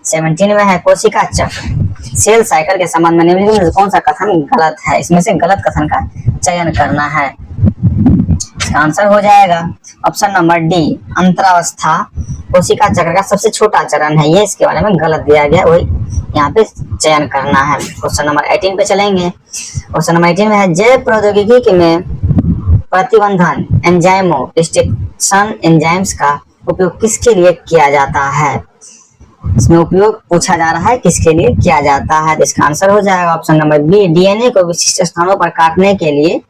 17 में है कोशिका चक्र सेल साइकिल के संबंध में निम्नलिखित में कौन सा कथन गलत है, इसमें से गलत कथन का चयन करना है। इसका आंसर हो जाएगा ऑप्शन नंबर डी, अंतरावस्था कोशिका चक्र का सबसे छोटा चरण है, ये इसके बारे में गलत दिया गया, वही यहाँ पे चयन करना है। क्वेश्चन नंबर 18 पे चलेंगे। क्वेश्चन नंबर 18 में है जैव प्रौद्योगिकी में प्रतिबंधन एंजाइमों रिस्ट्रिक्शन एंजाइम्स का उपयोग किसके लिए किया जाता है, इसमें उपयोग पूछा जा रहा है किसके लिए किया जाता है, तो इसका आंसर हो जाएगा ऑप्शन नंबर बी, डीएनए को विशिष्ट स्थानों पर काटने के लिए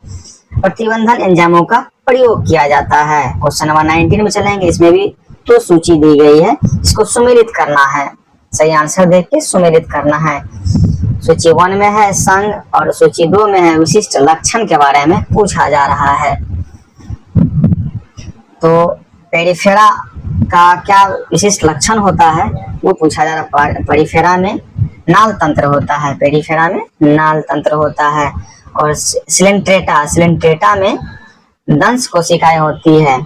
प्रतिबंधन एंजाइमों का प्रयोग किया जाता है। क्वेश्चन नंबर 19 में चलेंगे, इसमें भी तो सूची दी गई है, इसको सुमेलित करना है, सही आंसर देख के सुमेलित करना है। सूची 1 में है संघ और सूची 2 में है विशिष्ट लक्षण के बारे में पूछा जा रहा है। तो पेरिफेरा का क्या विशिष्ट लक्षण होता है वो पूछा जा रहा है। पेरिफेरा में नाल तंत्र होता है, पेरिफेरा में नाल तंत्र होता है, और सिलेंट्रेटा में दंश कोशिकाएं होती है,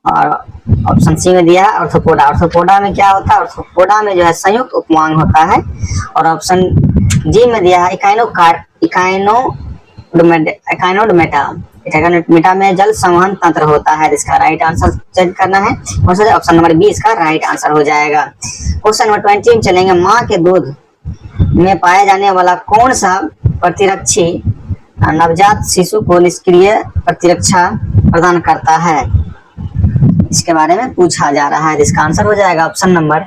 और ऑप्शन सी में दिया है ऑर्थोपोडा में क्या होता है, ऑर्थोपोडा में जो है संयुक्त उपवांग होता है, और ऑप्शन जी में दिया है इकाइनोडर्मेटा में जल संवहन तंत्र होता है। इसका राइट आंसर चेक करना है, ऑप्शन नंबर बी इसका राइट आंसर हो जाएगा। क्वेश्चन नंबर 20 में चलेंगे, माँ के दूध में पाया जाने वाला कौन सा प्रतिरक्षी नवजात शिशु को निष्क्रिय प्रतिरक्षा प्रदान करता है, इसके बारे में पूछा जा रहा है। इसका आंसर हो जाएगा ऑप्शन नंबर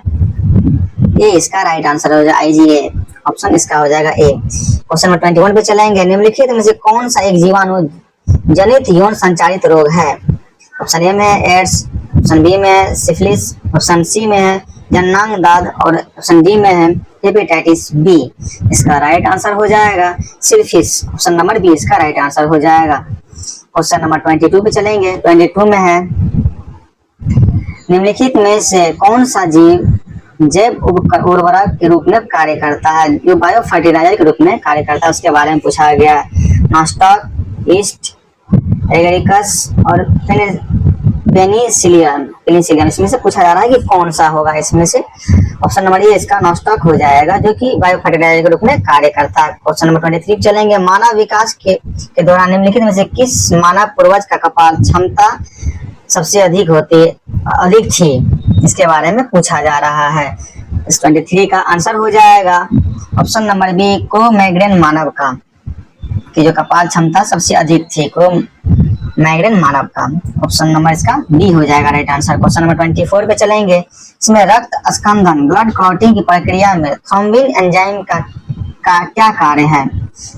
ए, इसका राइट आंसर हो जाएगा IgA, ऑप्शन इसका हो जाएगा ए। क्वेश्चन नंबर 21 पे चलेंगे, निम्नलिखित में से कौन सा एक जीवाणु जनित यौन संचारित रोग है, ऑप्शन ए में है एड्स, ऑप्शन बी में है सिफिलिस, ऑप्शन सी में है जन्नांग दाद, और ऑप्शन डी में है हेपेटाइटिस बी। इसका राइट आंसर हो जाएगा सिफिलिस, ऑप्शन नंबर बी इसका राइट आंसर हो जाएगा। क्वेश्चन नंबर 22 पे चलेंगे। 22 में है निम्नलिखित में से कौन सा जीव जैव उर्वरक के रूप में कार्य करता है, जो बायो फर्टिलाइजर के रूप में कार्य करता है, उसके बारे में पूछा गया है। नॉस्टॉक, ईस्ट, एगरिकस और पेनिसिलियम, इसमें से पूछा जा रहा है कि कौन सा होगा, इसमें से ऑप्शन नंबर ए इसका नॉस्टॉक हो जाएगा, जो कि बायो फर्टिलाइजर के रूप में कार्य करता है। क्वेश्चन नंबर 23 चलेंगे, मानव विकास के दौरान निम्नलिखित में से किस मानव पूर्वज का कपाल क्षमता सबसे अधिक थी, इसके बारे में पूछा जा रहा है। इस 23 का आंसर हो जाएगा ऑप्शन नंबर बी, क्रो-मैग्रेन मानव का, कि जो कपाल क्षमता सबसे अधिक थी, क्रो-मैग्रेन मानव का, ऑप्शन नंबर इसका बी हो जाएगा राइट आंसर। क्वेश्चन नंबर 24 पे चलेंगे, इसमें रक्त स्कंदन ब्लड क्लॉटिंग की प्रक्रिया में थ्रोम्बिन एंजाइम का क्या कार्य है,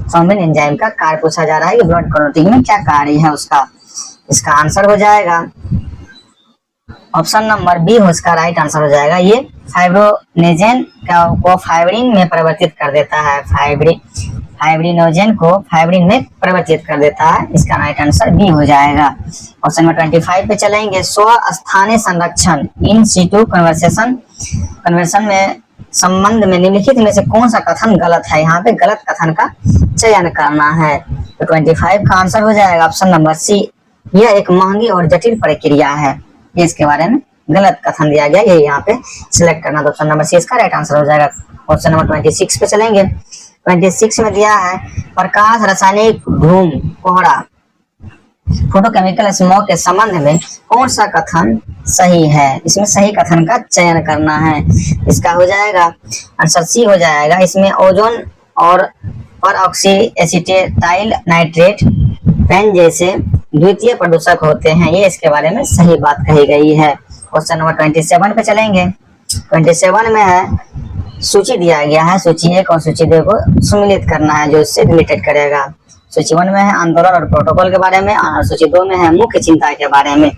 थ्रोम्बिन एंजाइम का कार्य पूछा जा रहा है कि ब्लड क्लॉटिंग में क्या कार्य है उसका, इसका आंसर हो जाएगा ऑप्शन नंबर बी हो इसका राइट आंसर हो जाएगा। ये फाइब्रोनेजेन को फाइब्रिन में परिवर्तित कर देता है, फाइब्रिनोजेन को फाइब्रिन में परिवर्तित कर देता है, इसका राइट आंसर बी हो जाएगा। क्वेश्चन नंबर 25 पे चलेंगे, स्व स्थानीय संरक्षण इन सिटू कन्वर्शन में संबंध में निम्नलिखित में से कौन सा कथन गलत है, यहाँ पे गलत कथन का चयन करना है। तो 25 का आंसर हो जाएगा ऑप्शन नंबर सी, यह एक महंगी और जटिल प्रक्रिया है, ये इसके बारे में गलत कथन दिया गया, ये यहाँ पे सिलेक्ट करना, तो ऑप्शन नंबर सी इसका राइट आंसर हो जाएगा। क्वेश्चन नंबर 26 पे चलेंगे। 26 में दिया है प्रकाश रासायनिक धूम कोहरा फोटोकेमिकल स्मॉग के संबंध में कौन सा कथन सही है, इसमें सही कथन का चयन करना है, इसका हो जाएगा आंसर सी हो जाएगा। इसमें ओजोन और परऑक्सी एसिटाइल नाइट्रेट पेन जैसे द्वितीय प्रदूषक होते हैं, ये इसके बारे में सही बात कही गई है। क्वेश्चन नंबर 27 पे चलेंगे। 27 में है सूची दिया गया है, सूची 1 और सूची 2 को सम्मिलित करना है जो इससे रिलेटेड करेगा। सूची 1 में है आंदोलन और प्रोटोकॉल के बारे में, और सूची 2 में है मुख्य चिंता के बारे में।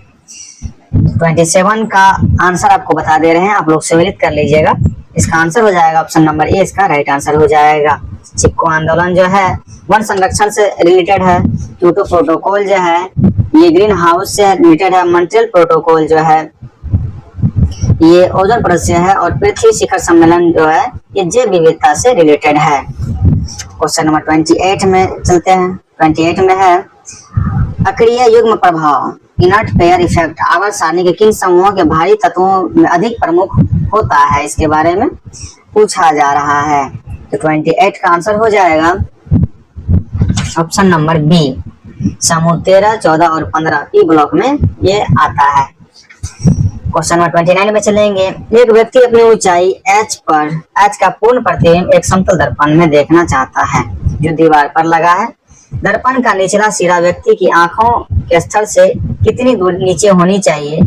27 का आंसर आपको बता दे रहे हैं, आप लोग सम्मिलित कर लीजिएगा। इसका आंसर हो जाएगा ऑप्शन नंबर ए, इसका राइट आंसर हो जाएगा। चिपको आंदोलन जो है वन संरक्षण से रिलेटेड है, क्योटो प्रोटोकॉल जो है ये ग्रीन हाउस से रिलेटेड है, मॉन्ट्रियल प्रोटोकॉल जो है ये ओजोन परत से है, और पृथ्वी शिखर सम्मेलन जो है ये जैव विविधता से रिलेटेड है। क्वेश्चन नंबर 28 में चलते हैं। 28 में है अक्रिय युग्म प्रभाव इनर्ट पेयर इफेक्ट आवर्त सारणी के किन समूहों के भारी तत्वों में अधिक प्रमुख होता है, इसके बारे में पूछा जा रहा है। तो 28 का आंसर हो जाएगा ऑप्शन नंबर बी, समूह 13, 14 और 15 पी ब्लॉक में ये आता है। क्वेश्चन नंबर 29 में चलेंगे। एक व्यक्ति अपनी ऊंचाई h का पूर्ण प्रतिबिंब एक समतल दर्पण में देखना चाहता है जो दीवार पर लगा है। दर्पण का निचला सिरा व्यक्ति की आंखों के स्तर से कितनी दूर नीचे होनी चाहिए।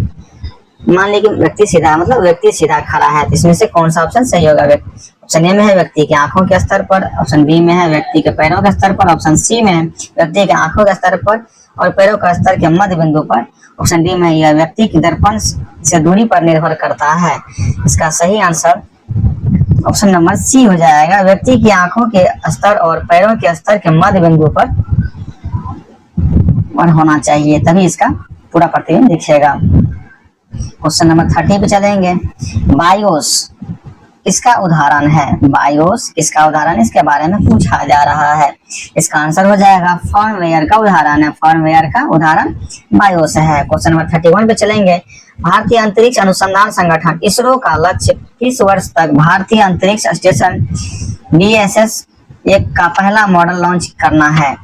मान लीजिए कि व्यक्ति सीधा, मतलब व्यक्ति सीधा खड़ा है, तो इसमें से कौन सा ऑप्शन सही होगा। ऑप्शन ए में है व्यक्ति की आंखों के स्तर पर, ऑप्शन बी में है व्यक्ति के पैरों के स्तर पर, ऑप्शन सी में है व्यक्ति के आंखों के स्तर पर और पैरों का स्तर के मध्य बिंदु पर, ऑप्शन डी में यह व्यक्ति की दर्पण से दूरी पर निर्भर करता है। इसका सही आंसर ऑप्शन नंबर सी हो जाएगा, व्यक्ति की आंखों के स्तर और पैरों के स्तर के मध्य बिंदु पर होना चाहिए, तभी इसका पूरा प्रतिबिंब दिखेगा। क्वेश्चन नंबर 30 पे चलेंगे। बायोस किसका उदाहरण है, बायोस किसका उदाहरण, इसके बारे में पूछा जा रहा है। इसका आंसर हो जाएगा फर्मवेयर का उदाहरण है, फर्मवेयर का उदाहरण बायोस है। क्वेश्चन नंबर 31 पे चलेंगे। भारतीय अंतरिक्ष अनुसंधान संगठन इसरो का लक्ष्य किस वर्ष तक भारतीय अंतरिक्ष स्टेशन BSS 1 का पहला मॉडल लॉन्च करना है।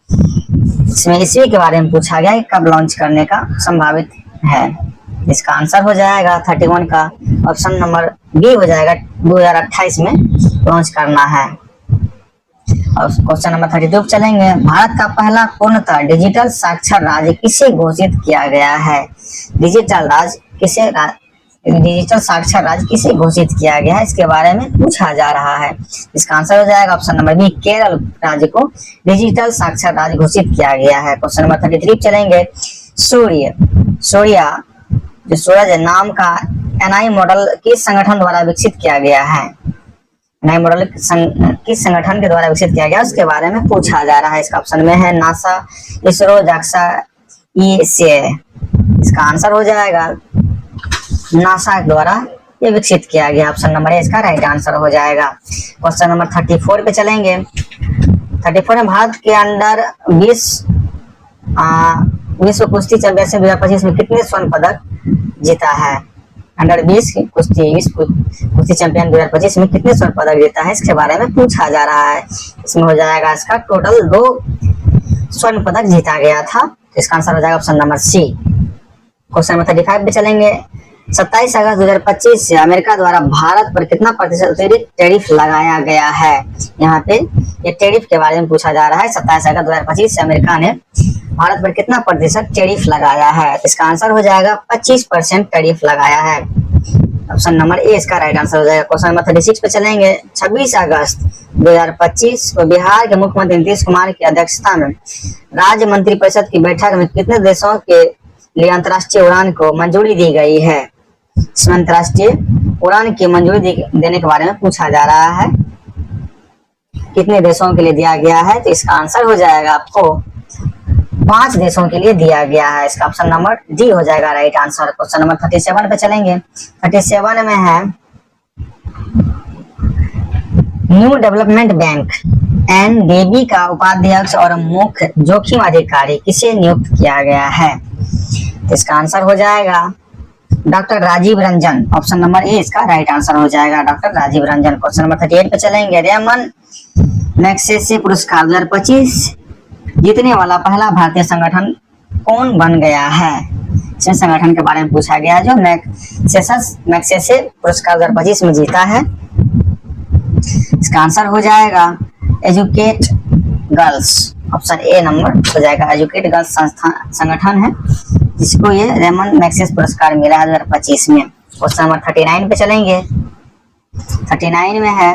इसमें ईस्वी के बारे में पूछा गया है, कब लॉन्च करने का संभावित है। इसका आंसर हो जाएगा 31 का ऑप्शन नंबर बी हो जाएगा, 2028 में लॉन्च करना है। और क्वेश्चन नंबर 32 चलेंगे। भारत का पहला पूर्णतः डिजिटल साक्षर राज्य किसे घोषित किया गया है, डिजिटल साक्षर राज्य किसे घोषित किया गया है, इसके बारे में पूछा जा रहा है। इसका आंसर हो जाएगा ऑप्शन नंबर बी, केरल राज्य को डिजिटल साक्षर राज्य घोषित किया गया है। क्वेश्चन नंबर 33 चलेंगे। सूर्य जो सूरज नाम का NI मॉडल किस संगठन द्वारा विकसित किया गया है, NI मॉडल किस संगठन के द्वारा विकसित किया गया, उसके बारे में पूछा जा रहा है। इसका ऑप्शन में है नासा, इसरो, जाक्सा, ESA। इसका आंसर हो जाएगा नासा द्वारा ये विकसित किया गया, ऑप्शन नंबर ए इसका राइट आंसर हो जाएगा। क्वेश्चन नंबर 34 पे चलेंगे। 34 में भारत के अंडर 20 विश्व कुश्ती चैंपियनशिप 2025 में कितने स्वर्ण पदक जीता है, अंडर 20 कुश्ती चैंपियन 2025 में कितने स्वर्ण पदक जीता है, इसके बारे में पूछा जा रहा है। इसमें हो जाएगा इसका टोटल 2 स्वर्ण पदक जीता गया था। इसका आंसर हो जाएगा option number C. Question number 35 पे चलेंगे। 27 अगस्त 2025 से अमेरिका द्वारा भारत पर कितना प्रतिशत अतिरिक्त टैरिफ लगाया गया है। यहाँ पे ये टैरिफ के बारे में पूछा जा रहा है। 27 अगस्त 2025 से अमेरिका ने भारत पर कितना प्रतिशत टैरिफ लगाया है, इसका आंसर हो जाएगा 25% टैरिफ लगाया है, ऑप्शन नंबर ए इसका राइट आंसर हो जाएगा। क्वेश्चन नंबर 36 पे चलेंगे। 26 अगस्त 2025 को बिहार के मुख्यमंत्री नीतीश कुमार की अध्यक्षता में राज्य मंत्रिपरिषद की बैठक में कितने देशों के लिए अंतर्राष्ट्रीय उड़ान को मंजूरी दी गई है। इसमें अंतर्राष्ट्रीय उड़ान की मंजूरी देने के बारे में पूछा जा रहा है, कितने देशों के लिए दिया गया है, तो इसका आंसर हो जाएगा आपको 5 देशों के लिए दिया गया है। इसका ऑप्शन नंबर डी हो जाएगा राइट आंसर। क्वेश्चन नंबर 37 पे चलेंगे। 37 में है न्यू डेवलपमेंट बैंक NDB का उपाध्यक्ष और मुख्य जोखिम अधिकारी किसे नियुक्त किया गया है, तो इसका आंसर हो जाएगा doctor Rajeev Ranjan, option number A इसका राइट आंसर हो जाएगा doctor Rajeev Ranjan. Question number 38 पे चलेंगे। रेमन मैग्सेसे पुरस्कार 2025 जीतने वाला पहला भारतीय संगठन कौन बन गया है, इस संगठन के बारे में पूछा गया है जो मैग्सेसे पुरस्कार 2025 में जीता है। इसका आंसर हो जाएगा educate girls, option A number हो जाएगा। एजुकेट गर्ल्स संगठन है जिसको ये रेमन मैग्सेसे पुरस्कार मिला है 2025 में। क्वेश्चन नंबर 39 पे चलेंगे। 39 में है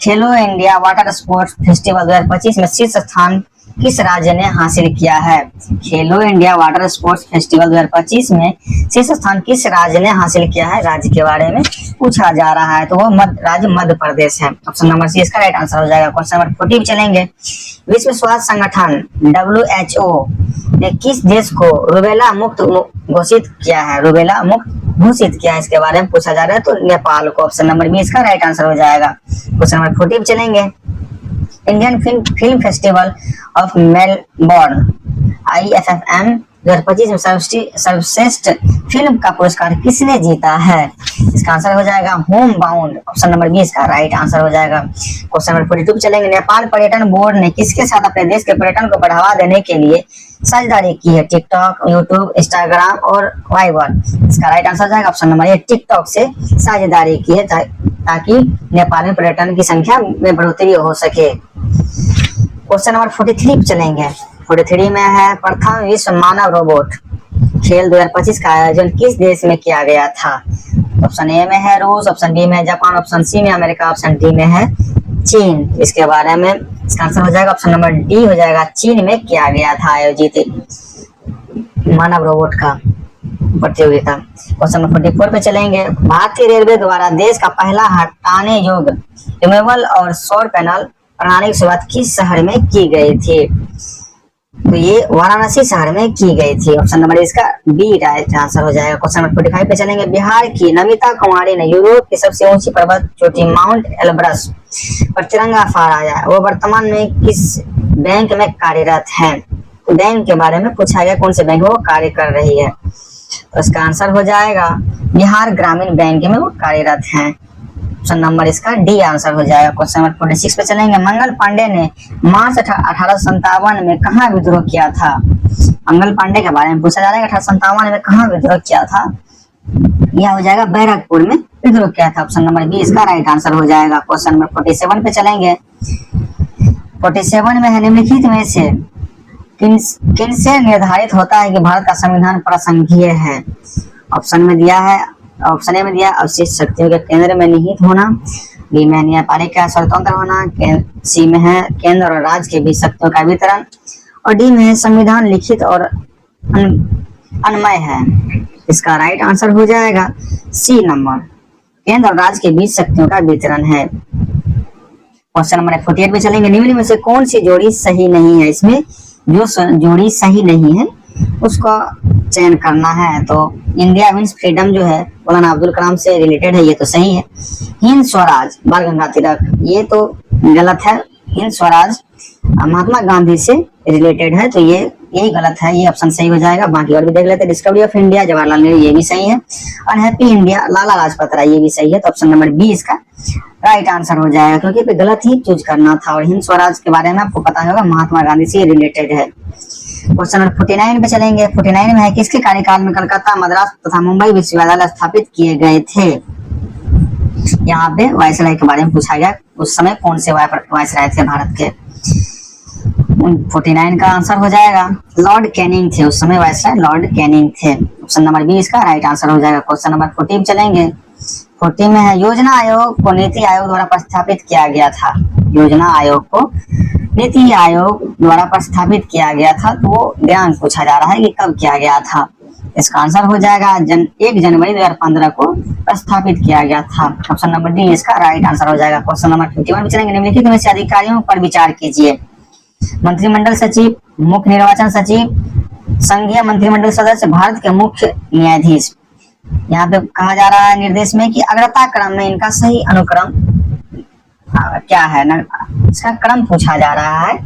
खेलो इंडिया वाटर स्पोर्ट्स फेस्टिवल 2025 में शीर्ष स्थान किस राज्य ने हासिल किया है। खेलो इंडिया वाटर स्पोर्ट्स फेस्टिवल 2025 में शीर्ष स्थान किस राज्य ने हासिल किया है, राज्य के बारे में पूछा जा रहा है, तो वो राज्य मध्य प्रदेश है, ऑप्शन नंबर सी इसका राइट आंसर हो जाएगा। क्वेश्चन नंबर 40 चलेंगे। विश्व स्वास्थ्य संगठन WHO ने किस देश को रूबेला मुक्त घोषित किया है, रूबेला मुक्त घोषित किया है, इसके बारे में पूछा जा रहा है, तो नेपाल को, ऑप्शन नंबर बी इसका राइट आंसर हो जाएगा। क्वेश्चन नंबर 40 चलेंगे। Indian film festival of Melbourne IFFM 2025 में सर्वश्रेष्ठ फिल्म का पुरस्कार किसने जीता है? इसका आंसर हो जाएगा होम बाउंड, ऑप्शन नंबर 20 का राइट आंसर हो जाएगा। क्वेश्चन नंबर 42 पे चलेंगे। नेपाल पर्यटन बोर्ड ने किसके साथ अपने देश के पर्यटन को बढ़ावा देने के लिए साझेदारी की है? टिकटॉक, यूट्यूब, इंस्टाग्राम और वाइबर। इसका राइट आंसर जाएगा ऑप्शन नंबर ए, टिकटॉक से साझेदारी की है ताकि नेपाल में पर्यटन की संख्या में बढ़ोतरी हो सके। क्वेश्चन नंबर 43 पे चलेंगे। 43 में है प्रथम विश्व मानव रोबोट खेल 2025 का आयोजन किस देश में किया गया था? ऑप्शन ए में है रूस, ऑप्शन बी में है जापान, ऑप्शन सी में अमेरिका, ऑप्शन डी में है चीन। इसके बारे में इसका आंसर हो जाएगा ऑप्शन नंबर डी हो जाएगा, चीन में किया गया था आयोजित मानव रोबोट का प्रतियोगिता। क्वेश्चन नंबर 44 पे चलेंगे। भारतीय रेलवे द्वारा देश का पहला हटाने योग्य रिमूवेबल और सौर पैनल प्रणाली की शुरुआत किस शहर में की गई थी? तो ये वाराणसी शहर में की गई थी। ऑप्शन नंबर इसका बी राइट आंसर हो जाएगा। क्वेश्चन नंबर 45 पे चलेंगे। बिहार की नमिता कुमारी ने यूरोप की सबसे ऊंची पर्वत चोटी माउंट एल्ब्रस पर तिरंगा फहराया। वो वर्तमान में किस बैंक में कार्यरत है? बैंक के बारे में पूछा गया, कौन से बैंक में वो कार्य कर रही है? तो इसका आंसर हो जाएगा बिहार ग्रामीण बैंक में वो कार्यरत है। ऑप्शन नंबर इसका डी आंसर हो जाएगा। क्वेश्चन नंबर 46 पे चलेंगे। मंगल पांडे ने मार्च 1857 में कहाँ विद्रोह किया था? मंगल पांडे के बारे में पूछा जा रहा है। 1857 में कहाँ विद्रोह किया था? यह हो जाएगा बैरकपुर में विद्रोह किया था। ऑप्शन नंबर बी इसका राइट आंसर हो जाएगा। क्वेश्चन नंबर 47 पे चलेंगे। 47 में है निम्नलिखित में से किनसे निर्धारित होता है कि भारत का संविधान प्रसंघीय है? ऑप्शन में दिया है, ऑप्शन ए में दिया अवशिष्ट शक्तियों के केंद्र में निहित होना, बी में न्यायपालिक का स्वतंत्र होना, सी में है केंद्र और राज्य के बीच शक्तियों का वितरण, और डी में है संविधान लिखित और अन्वय है। इसका राइट आंसर हो जाएगा सी नंबर, केंद्र और राज्य के बीच शक्तियों का वितरण है। क्वेश्चन नंबर 48 पे चलेंगे। निम्न में से कौन सी जोड़ी सही नहीं है? इसमें जो जोड़ी सही नहीं है उसका चयन करना है। तो इंडिया विंस फ्रीडम जो है मौलाना अब्दुल कलाम से रिलेटेड है, ये तो सही है। हिंद स्वराज बाल गंगा तिलक, ये तो गलत है। हिंद स्वराज महात्मा गांधी से रिलेटेड है, तो ये यही गलत है, ये ऑप्शन सही हो जाएगा। बाकी और भी देख लेते हैं। Discovery of India Jawaharlal Nehru, ये भी सही है। अनहैप्पी इंडिया लाला लाजपत राय, ये भी सही है। तो ऑप्शन नंबर बी इसका राइट आंसर हो जाएगा, क्योंकि पे गलत ही चूज करना था। और हिंद स्वराज के बारे में आपको पता होगा, महात्मा गांधी से रिलेटेड है। क्वेश्चन नंबर 49 पे चलेंगे। 49 में है किसके कार्यकाल में कलकत्ता, मद्रास तथा मुंबई विश्वविद्यालय स्थापित किए गए थे? यहाँ पे वायसराय के बारे में पूछा गया, उस समय कौन से वायसराय थे भारत के? 49 का आंसर हो जाएगा लॉर्ड कैनिंग थे, उस समय वायसराय लॉर्ड कैनिंग थे। ऑप्शन नंबर बी इसका राइट आंसर हो जाएगा। क्वेश्चन नंबर 40 चलेंगे। 40 में है योजना आयोग को नीति आयोग द्वारा प्रस्थापित किया गया था। योजना आयोग को नीति आयोग द्वारा प्रस्थापित किया गया था, तो वो दिनांक पूछा जा रहा है कि कब किया गया था। इसका आंसर हो जाएगा 1 जनवरी 2015 को प्रस्थापित किया गया था। ऑप्शन नंबर डी इसका राइट आंसर हो जाएगा। क्वेश्चन नंबर 51 में चलेंगे। निम्नलिखित में से अधिकारियों पर विचार कीजिए। मंत्रिमंडल सचिव, मुख्य निर्वाचन सचिव, संघीय मंत्रिमंडल सदस्य, भारत के मुख्य न्यायाधीश। यहाँ पे कहा जा रहा है निर्देश में कि अग्रता क्रम में इनका सही अनुक्रम क्या है ना, इसका क्रम पूछा जा रहा है।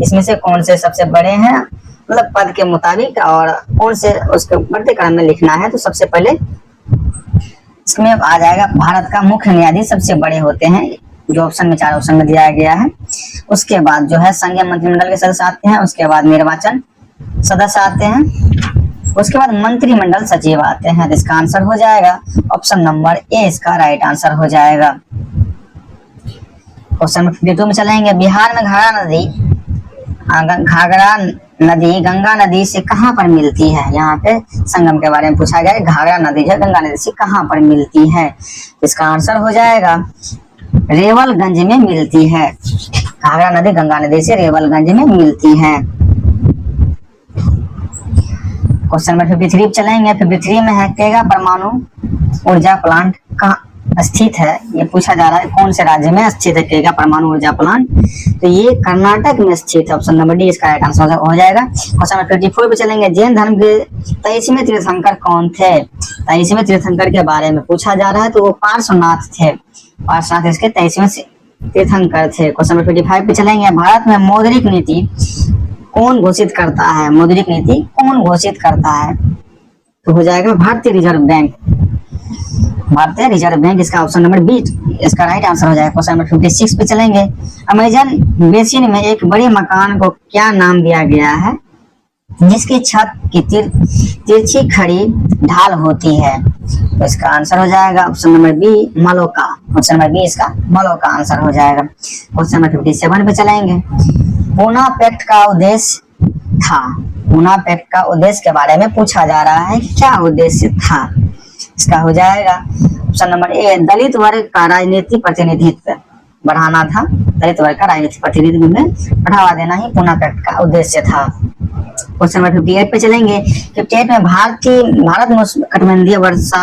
इसमें से कौन से सबसे बड़े हैं, मतलब पद के मुताबिक, और कौन से उसके बढ़ते क्रम में लिखना है। तो सबसे पहले इसमें आ जाएगा भारत का मुख्य न्यायाधीश सबसे बड़े होते हैं, जो ऑप्शन में 4 ऑप्शन में दिया गया है। उसके बाद जो है संघीय मंत्रिमंडल के सदस्य आते हैं, उसके बाद निर्वाचन सदस्य आते हैं, उसके बाद मंत्रिमंडल सचिव आते हैं। इसका आंसर हो जाएगा ऑप्शन नंबर ए, इसका राइट आंसर हो जाएगा। क्वेश्चन नंबर 52 में चलेंगे। बिहार में घाघरा नदी गंगा नदी से कहां पर मिलती है? यहाँ पे संगम के बारे में पूछा गया है। घाघरा नदी है गंगा नदी से कहां पर मिलती है? इसका आंसर हो जाएगा रेवलगंज में मिलती है। घाघरा नदी गंगा नदी से रेवलगंज में मिलती है। क्वेश्चन नंबर 53 चलेंगे। 53 में है केगा परमाणु ऊर्जा प्लांट कहाँ स्थित है? ये पूछा जा रहा है कौन से राज्य में स्थित है केगा परमाणु ऊर्जा प्लांट? तो ये कर्नाटक में स्थित है। ऑप्शन नंबर डी इसका राइट आंसर हो जाएगा। क्वेश्चन नंबर 54 पे चलेंगे। जैन धर्म के 23वें तीर्थंकर कौन थे? 23वें तीर्थंकर के बारे में पूछा जा रहा है, तो वो पार्श्वनाथ थे। पार्श्वनाथ इसके 23वें तीर्थंकर थे। क्वेश्चन नंबर 55 पे चलेंगे। भारत में मौद्रिक नीति कौन घोषित करता है, मौद्रिक नीति कौन घोषित करता है? तो हो जाएगा भारतीय रिजर्व बैंक, भारतीय रिजर्व बैंक, इसका ऑप्शन नंबर बी इसका राइट आंसर हो जाएगा। क्वेश्चन नंबर 56 पे चलेंगे। अमेजन बेसिन में एक बड़े मकान को क्या नाम दिया गया है जिसकी छत की तिरछी खड़ी ढाल होती है? तो इसका आंसर हो जाएगा ऑप्शन नंबर बी मलोका। ऑप्शन नंबर बी इसका मलोका आंसर हो जाएगा। क्वेश्चन नंबर 57 पे चलेंगे। पूना पैक्ट का उद्देश्य था, पूना पैक्ट का उद्देश्य के बारे में पूछा जा रहा है, क्या उद्देश्य था? इसका हो जाएगा ऑप्शन नंबर ए दलित वर्ग का राजनीतिक प्रतिनिधित्व बढ़ाना था, दलित वर्ग का राजनीतिक प्रतिनिधित्व में बढ़ावा देना ही पूना पैक्ट का उद्देश्य था। क्वेश्चन नंबर 58 पे चलेंगे। 58 में भारत में उष्णकटिबंधीय वर्षा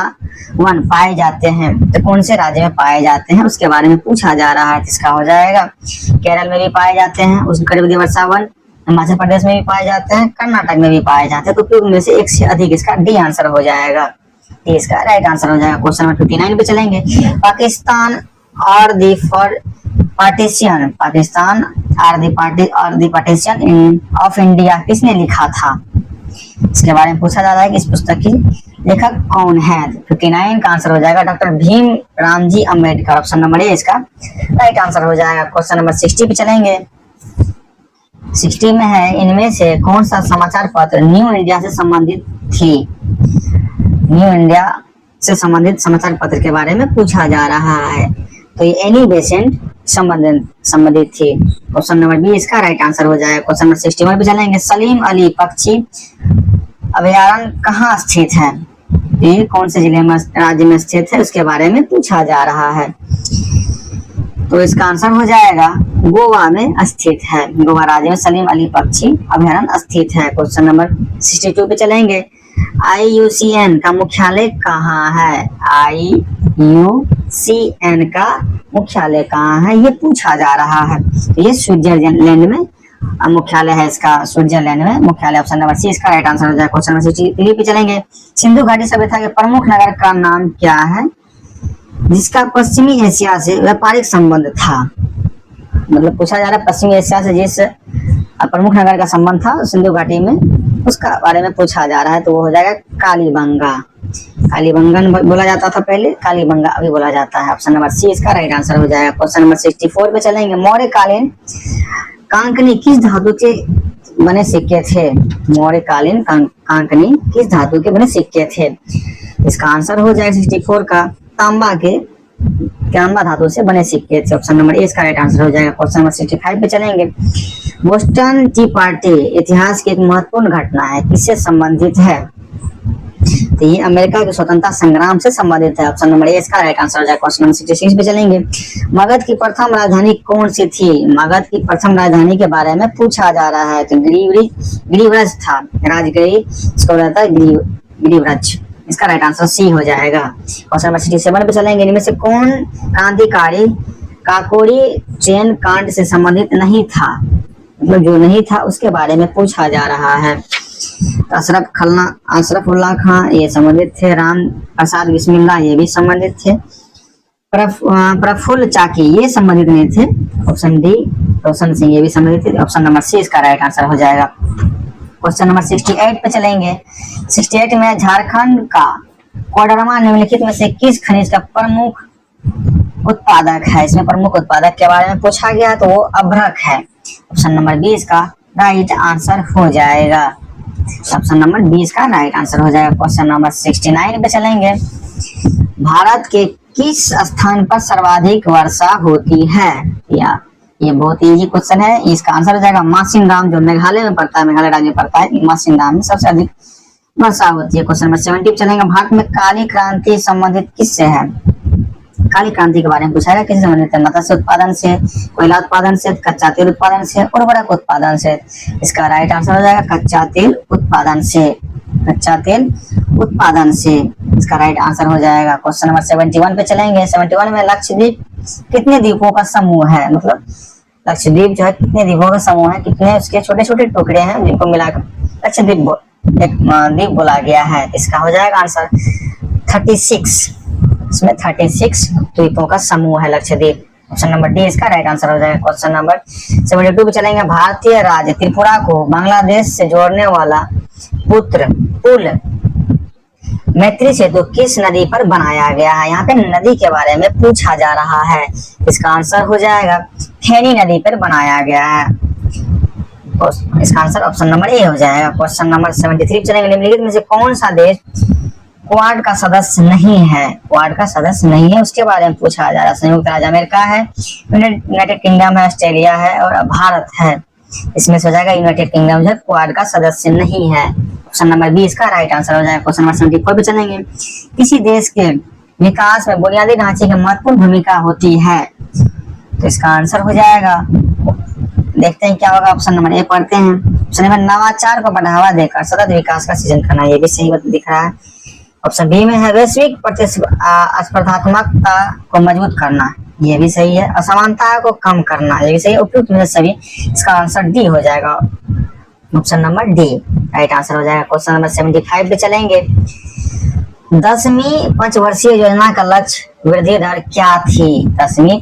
वन पाए जाते हैं तो कौन से राज्य में पाए जाते हैं उसके बारे में पूछा जा रहा है। इसका हो जाएगा केरल में भी पाए जाते हैं उष्णकटिबंधीय वर्षा वन, हिमाचल प्रदेश में भी पाए जाते हैं, कर्नाटक में भी पाए जाते हैं। तो उपयुक्त में से एक से अधिक इसका डी आंसर हो जाएगा, डी इसका राइट आंसर हो जाएगा। क्वेश्चन नंबर 59 पे चलेंगे। पाकिस्तान और दी फॉर पार्टीशन, पाकिस्तान और दी पार्टीशन ऑफ इंडिया किसने लिखा था? इसके बारे में पूछा जा रहा है कि इस पुस्तक की लेखक कौन है? 59 का आंसर हो जाएगा doctor Bhim Ramji Ambedkar. Option number A इसका राइट आंसर हो जाएगा। क्वेश्चन नंबर 60 पे चलेंगे। 60 में है इनमें से कौन सा समाचार पत्र न्यू इंडिया से संबंधित थी? न्यू इंडिया से संबंधित समाचार पत्र के बारे में पूछा जा रहा है। तो ये एनी बेसेंट संबंधित थी। ऑप्शन नंबर बी इसका राइट आंसर हो जाएगा। क्वेश्चन नंबर 61 पे चलेंगे। सलीम अली पक्षी अभयारण्य कहाँ स्थित है? ये कौन से जिले में राज्य में स्थित है उसके बारे में पूछा जा रहा है। तो इसका आंसर हो जाएगा गोवा में स्थित है, गोवा राज्य में सलीम अली पक्षी अभयारण्य स्थित है। क्वेश्चन नंबर 62 पे चलेंगे। IUCN का मुख्यालय कहाँ है? IUCN का मुख्यालय कहाँ है ये पूछा जा रहा है। ये स्विट्जरलैंड में मुख्यालय है इसका, स्विट्जरलैंड में मुख्यालय। ऑप्शन नंबर सी इसका राइट आंसर हो जाएगा। क्वेश्चन नंबर 63 पे चलेंगे। सिंधु घाटी सभ्यता के प्रमुख नगर का नाम क्या है जिसका पश्चिमी एशिया से व्यापारिक संबंध था? मतलब पूछा जा रहा है पश्चिमी एशिया से जिस प्रमुख नगर का संबंध था सिंधु घाटी में, उसका बारे में पूछा जा रहा है। तो वो हो जाएगा कालीबंगा। कालीबंगन बोला जाता था पहले, कालीबंगा अभी बोला जाता है। ऑप्शन नंबर सी इसका राइट आंसर हो जाएगा। क्वेश्चन नंबर 64 पे चलेंगे। मौर्यकालीन कांकनी किस धातु के बने सिक्के थे? मौर्यकालीन कांकनी किस धातु के बने सिक्के थे? इसका आंसर हो जाएगा 64 का तांबा धातु से बने सिक्के थे। ऑप्शन नंबर ए इसका राइट आंसर हो जाएगा। क्वेश्चन नंबर 65 पे चलेंगे। बोस्टन टी पार्टी इतिहास की एक महत्वपूर्ण घटना है, किससे संबंधित है? तो ये अमेरिका के स्वतंत्रता संग्राम से संबंधित है। ऑप्शन नंबर ए इसका राइट आंसर हो जाएगा। क्वेश्चन नंबर 66 पे चलेंगे। मगध की प्रथम राजधानी कौन सी थी? मगध की प्रथम राजधानी के बारे में पूछा जा रहा है। तो गिरिव्रज था, राजगिरी इसको रहता है गिरिव्रज। इसका राइट आंसर सी हो जाएगा। क्वेश्चन नंबर 67 पे चलेंगे। इनमें से कौन क्रांतिकारी काकोरी ट्रेन कांड से संबंधित नहीं था? मतलब जो नहीं था उसके बारे में पूछा जा रहा है। तो अशरफुल्लाह खां ये संबंधित थे, राम प्रसाद बिस्मिल्लाह ये भी संबंधित थे, प्रफुल्ल चाकी ये संबंधित नहीं थे। ऑप्शन डी रोशन सिंह ये भी संबंधित थे। ऑप्शन नंबर सी इसका राइट आंसर हो जाएगा। क्वेश्चन नंबर 68 पे चलेंगे। 68 में झारखंड का कोडरमा निम्नलिखित में से किस खनिज का प्रमुख उत्पादक है? इसमें प्रमुख उत्पादक के बारे में पूछा गया तो वो अभ्रक है। ऑप्शन नंबर 20 का राइट आंसर हो जाएगा। ऑप्शन नंबर 20 का राइट आंसर हो जाएगा। क्वेश्चन नंबर 69 पे चलेंगे। भारत के किस स्थान पर सर्वाधिक वर्षा होती है? या ये बहुत इजी क्वेश्चन है। इसका आंसर हो जाएगा मासिनराम, जो मेघालय में पड़ता है, मेघालय राज्य में पड़ता है। मासिनराम में सबसे अधिक वर्षा होती है। क्वेश्चन नंबर 70 पे चलेंगे। भारत में काली क्रांति संबंधित किससे है? काली क्रांति के बारे में पूछा गया, किससे संबंधित है? मत्स्य उत्पादन से, कोयला उत्पादन से, कच्चा तेल उत्पादन से, उर्वरक उत्पादन से। इसका राइट आंसर हो जाएगा कच्चा तेल उत्पादन से, कच्चा तेल उत्पादन से। इसका राइट आंसर हो जाएगा। क्वेश्चन नंबर 71 पे चलेंगे। 71 में लक्षद्वीप कितने द्वीपों का समूह है? मतलब लक्षद्वीप जो है कितने द्वीपों का समूह है, कितने उसके छोटे छोटे टुकड़े हैं जिनको मिलाकर लक्षद्वीप एक द्वीप बोला गया है। इसका हो जाएगा आंसर 36। इसमें 36 द्वीपों का समूह है लक्षद्वीप। ऑप्शन नंबर डी इसका राइट आंसर हो जाएगा। क्वेश्चन नंबर 72 पे चलेंगे। भारतीय राज्य त्रिपुरा को बांग्लादेश से जोड़ने वाला पुल मैत्री सेतु किस नदी पर बनाया गया है? यहाँ पे नदी के बारे में पूछा जा रहा है। इसका आंसर हो जाएगा फेनी नदी पर बनाया गया है। इसका आंसर ऑप्शन नंबर ए हो जाएगा। क्वेश्चन नंबर 73 चलेंगे। निम्नलिखित में से कौन सा देश क्वाड का सदस्य नहीं है? क्वाड का सदस्य नहीं है उसके बारे में पूछा जा रहा है। संयुक्त राज्य अमेरिका है, यूनाइटेड किंगडम है, ऑस्ट्रेलिया है और भारत है। इसमें से हो जाएगा यूनाइटेड किंगडम जो क्वाड का सदस्य नहीं है। ऑप्शन नंबर बी इसका राइट आंसर हो जाएगा। क्वेश्चन नंबर 74 पे चलेंगे। किसी देश के विकास में बुनियादी ढांचे की महत्वपूर्ण भूमिका होती है? तो इसका आंसर हो जाएगा, देखते हैं क्या होगा। ऑप्शन नंबर ए पढ़ते हैं। ऑप्शन नंबर नवाचार को बढ़ावा देकर सतत विकास का सृजन करना, ये भी सही दिख रहा है। ऑप्शन बी में है वैश्विक प्रतिस्पर्धात्मकता को मजबूत करना, ये भी सही है। असमानता को कम करना, ये भी सही है। उपयुक्त में सभी, इसका आंसर डी हो जाएगा। Option number D right answer हो जाएगा। क्वेश्चन नंबर 75 पे चलेंगे। 10वीं पंचवर्षीय योजना का लक्ष्य वृद्धि दर क्या थी? 10वीं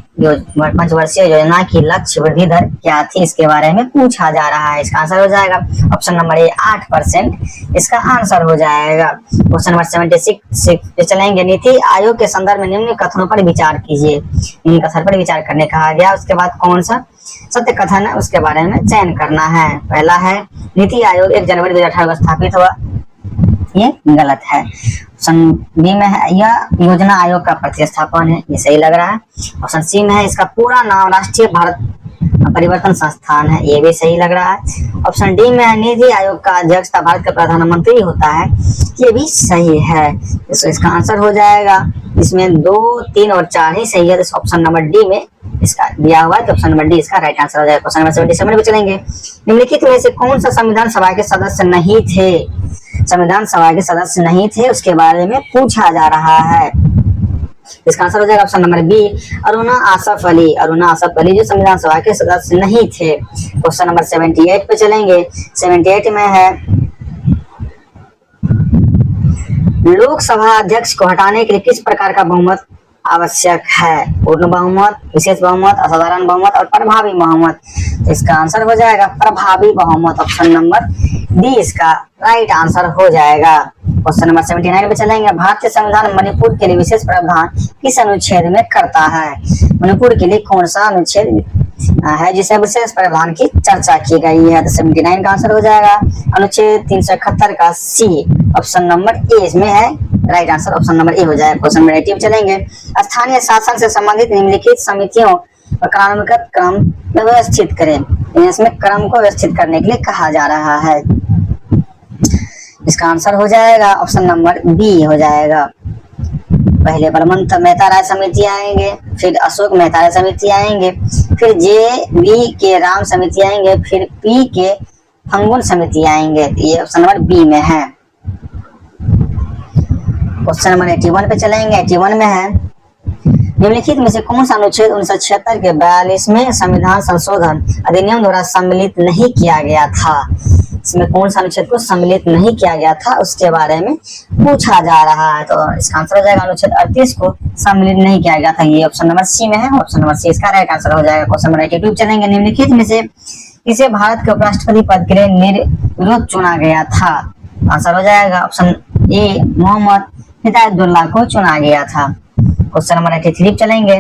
पंचवर्षीय योजना की लक्ष्य वृद्धि दर क्या थी? इसके बारे में पूछा जा रहा है। इसका आंसर हो जाएगा ऑप्शन नंबर ए 8%, इसका आंसर हो जाएगा। क्वेश्चन नंबर 76 पे चलेंगे। नीति आयोग के संदर्भ में निम्न कथनों पर विचार कीजिए। इन कथन पर विचार करने कहा गया। उसके बाद कौन सा सत्य कथन है उसके बारे में चयन करना है। पहला है नीति आयोग 1 जनवरी 2018 को स्थापित हुआ, ये गलत है। ऑप्शन बी में है यह योजना आयोग का प्रतिस्थापन है, ये सही लग रहा है। ऑप्शन सी में है इसका पूरा नाम राष्ट्रीय भारत परिवर्तन संस्थान है, ये भी सही लग रहा है। ऑप्शन डी में है नीति आयोग का अध्यक्ष भारत का प्रधानमंत्री होता है, ये भी सही है। तो इसका आंसर हो जाएगा, इसमें 2, 3 और 4 ही सही है। तो ऑप्शन नंबर डी में इसका दिया हुआ है, तो ऑप्शन नंबर डी इसका राइट आंसर हो जाएगा। क्वेश्चन नंबर 77 पे चलेंगे। निम्नलिखित में से कौन सा संविधान सभा के सदस्य नहीं थे? संविधान सभा के सदस्य नहीं थे उसके बारे में पूछा जा रहा है। इसका आंसर हो जाएगा option number B Aruna Asaf Ali. Aruna Asaf Ali जो संविधान सभा के सदस्य नहीं थे। क्वेश्चन नंबर 78 पे चलेंगे। 78 में है लोकसभा अध्यक्ष को हटाने के लिए किस प्रकार का बहुमत आवश्यक है? पूर्ण बहुमत, विशेष बहुमत, असाधारण बहुमत और प्रभावी बहुमत। तो इसका आंसर हो जाएगा प्रभावी बहुमत। ऑप्शन नंबर डी इसका राइट आंसर हो जाएगा। क्वेश्चन नंबर 79 पे चलेंगे। भारतीय संविधान मणिपुर के लिए विशेष प्रावधान किस अनुच्छेद में करता है? मणिपुर के लिए कौन सा अनुच्छेद है जिसे विशेष प्रावधान की चर्चा की गई है? तो 79 का आंसर हो जाएगा अनुच्छेद 371 का सी। ऑप्शन नंबर ए इसमें है राइट आंसर, ऑप्शन नंबर ए हो जाएगा। क्वेश्चन नंबर 80 चलेंगे। स्थानीय शासन से संबंधित निम्नलिखित समितियों और क्रमानुगत क्रम में व्यवस्थित करें। इसमें क्रम को व्यवस्थित करने के लिए कहा जा रहा है। इसका आंसर हो जाएगा ऑप्शन नंबर बी हो जाएगा। पहले बलवंत मेहता राय समिति आएंगे, फिर अशोक मेहता राय समिति आएंगे, फिर जे बी के राम समिति आएंगे, फिर पी के फंगुल समिति आएंगे। ये ऑप्शन नंबर बी में है। क्वेश्चन नंबर 81 पे चलेंगे। 81 में है निम्नलिखित में से कौन सा अनुच्छेद 1976 के 42वें संविधान संशोधन अधिनियम द्वारा सम्मिलित नहीं किया गया था? इसमें कौन सा अनुच्छेद को सम्मिलित नहीं किया गया था उसके बारे में पूछा जा रहा है। तो इसका आंसर हो जाएगा अनुच्छेद 38 को सम्मिलित नहीं किया गया था, ये ऑप्शन नंबर सी में है। ऑप्शन नंबर सी इसका राइट आंसर हो जाएगा। क्वेश्चन नंबर 82 चलेंगे। निम्नलिखित में से किसे भारत के उपराष्ट्रपति पद के लिए निर्विरोध चुना गया था? आंसर हो जाएगा ऑप्शन ए मोहम्मद हिदायतुल्लाह को चुना गया था। क्वेश्चन नंबर 83 चलेंगे।